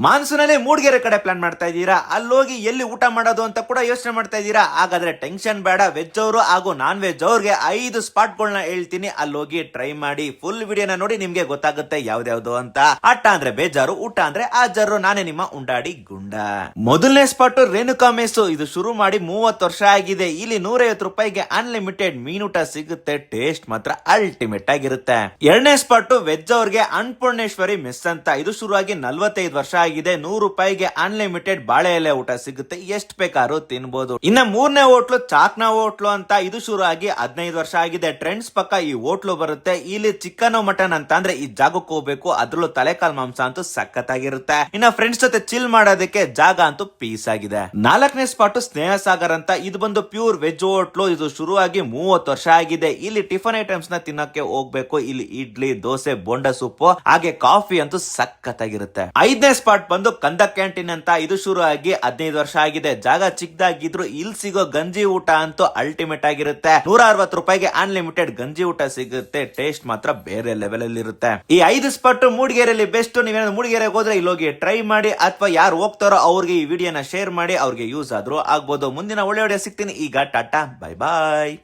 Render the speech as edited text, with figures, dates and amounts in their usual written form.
Monsoon ಅಲ್ಲಿ ಮೂಡಿಗೆರೆ ಕಡೆ plan ಮಾಡ್ತಾ ಇದ್ದೀರಾ, ಅಲ್ಲೋಗಿ ಎಲ್ಲಿ ಊಟ ಮಾಡೋದು ಅಂತ ಕೂಡ ಯೋಚನೆ ಮಾಡ್ತಾ ಇದ್ದೀರಾ? ಹಾಗಾದ್ರೆ ಟೆನ್ಷನ್ ಬೇಡ. ವೆಜ್ ಅವರು ಹಾಗೂ ನಾನ್ ವೆಜ್ ಅವ್ರಿಗೆ 5 ಸ್ಪಾಟ್ ಗಳನ್ನ ಹೇಳ್ತೀನಿ, ಅಲ್ಲೋಗಿ ಟ್ರೈ ಮಾಡಿ. ಫುಲ್ ವಿಡಿಯೋನ ನೋಡಿ, ನಿಮ್ಗೆ ಗೊತ್ತಾಗುತ್ತೆ ಯಾವ್ದು ಅಂತ. ಆಟ ಅಂದ್ರೆ ಬೇಜಾರು, ಊಟ ಅಂದ್ರೆ ಆಜಾರು. ನಾನೇ ನಿಮ್ಮ ಉಂಡಾಡಿ ಗುಂಡ. ಮೊದಲನೇ ಸ್ಪಾಟ್ ರೇಣುಕಾ ಮೆಸ್ಸು. ಇದು ಶುರು ಮಾಡಿ 30 ವರ್ಷ ಆಗಿದೆ. ಇಲ್ಲಿ 150 ರೂಪಾಯಿಗೆ ಅನ್ಲಿಮಿಟೆಡ್ ಮೀನೂಟ ಸಿಗುತ್ತೆ. ಟೇಸ್ಟ್ ಮಾತ್ರ ಅಲ್ಟಿಮೇಟ್ ಆಗಿರುತ್ತೆ. ಎರಡನೇ ಸ್ಪಾಟ್ ವೆಜ್ ಅವ್ರಿಗೆ ಅನ್ನಪೂರ್ಣೇಶ್ವರಿ ಮೆಸ್ ಅಂತ. ಇದು ಶುರುವಾಗಿ 45 ವರ್ಷ ಆಗಿದೆ. 100 ರೂಪಾಯಿಗೆ ಅನ್ಲಿಮಿಟೆಡ್ ಬಾಳೆ ಎಲೆ ಊಟ ಸಿಗುತ್ತೆ, ಎಷ್ಟು ಬೇಕಾದ್ರೂ ತಿನ್ಬಹುದು. ಇನ್ನ ಮೂರನೇ ಹೋಟ್ಲು ಚಾಕ್ನಾ ಹೋಟ್ಲು ಅಂತ. ಇದು ಶುರು ಆಗಿ 15 ವರ್ಷ ಆಗಿದೆ. ಟ್ರೆಂಡ್ಸ್ ಪಕ್ಕ ಈ ಹೋಟ್ಲು ಬರುತ್ತೆ. ಇಲ್ಲಿ ಚಿಕನ್ ಮಟನ್ ಅಂತ ಅಂದ್ರೆ ಈ ಜಾಗಕ್ಕೆ ಹೋಗ್ಬೇಕು. ಅದ್ರಲ್ಲೂ ತಲೆಕಾಲ್ ಮಾಂಸ ಅಂತೂ ಸಖತ್ತಾಗಿರುತ್ತೆ. ಇನ್ನ ಫ್ರೆಂಡ್ಸ್ ಜೊತೆ ಚಿಲ್ ಮಾಡೋದಕ್ಕೆ ಜಾಗ ಅಂತೂ ಪೀಸ್ ಆಗಿದೆ. ನಾಲ್ಕನೇ ಸ್ಪಾಟ್ ಸ್ನೇಹ ಸಾಗರ್ ಅಂತ. ಇದು ಬಂದು ಪ್ಯೂರ್ ವೆಜ್ ಹೋಟ್ಲು. ಇದು ಶುರುವಾಗಿ 30 ವರ್ಷ ಆಗಿದೆ. ಇಲ್ಲಿ ಟಿಫನ್ ಐಟಮ್ಸ್ ನ ತಿನ್ನಕ್ಕೆ ಹೋಗ್ಬೇಕು. ಇಲ್ಲಿ ಇಡ್ಲಿ, ದೋಸೆ, ಬೋಂಡ ಸೂಪು ಹಾಗೆ ಕಾಫಿ ಅಂತೂ ಸಖತ್ತಾಗಿರುತ್ತೆ. ಐದನೇ ಸ್ಪಾಟ್ ಬಂದು ಕಂದ ಕ್ಯಾಂಟೀನ್ ಅಂತ. ಇದು ಶುರು ಆಗಿ 15 ವರ್ಷ ಆಗಿದೆ. ಜಾಗ ಚಿಕ್ಕದಾಗಿದ್ರು ಇಲ್ಲಿ ಸಿಗೋ ಗಂಜಿ ಊಟ ಅಂತೂ ಅಲ್ಟಿಮೇಟ್ ಆಗಿರುತ್ತೆ. 160 ರೂಪಾಯಿಗೆ ಅನ್ಲಿಮಿಟೆಡ್ ಗಂಜಿ ಊಟ ಸಿಗುತ್ತೆ. ಟೇಸ್ಟ್ ಮಾತ್ರ ಬೇರೆ ಲೆವೆಲ್ ಅಲ್ಲಿ ಇರುತ್ತೆ. ಈ 5 ಸ್ಪಾಟ್ ಮೂಡಿಗೆರೆಯಲ್ಲಿ ಬೆಸ್ಟ್. ನೀವೇನಾದ್ರು ಮೂಡಿಗೆರೆಗೆ ಹೋದ್ರೆ ಇಲ್ಲೋಗಿ ಟ್ರೈ ಮಾಡಿ, ಅಥವಾ ಯಾರು ಹೋಗ್ತಾರೋ ಅವ್ರಿಗೆ ಈ ವಿಡಿಯೋನ ಶೇರ್ ಮಾಡಿ, ಅವ್ರಿಗೆ ಯೂಸ್ ಆದ್ರೂ ಆಗ್ಬೋದು. ಮುಂದಿನ ಒಳ್ಳೆ ವಿಡಿಯೋ ಸಿಗ್ತೀನಿ. ಈಗ ಟಾಟಾ, ಬೈ ಬಾಯ್.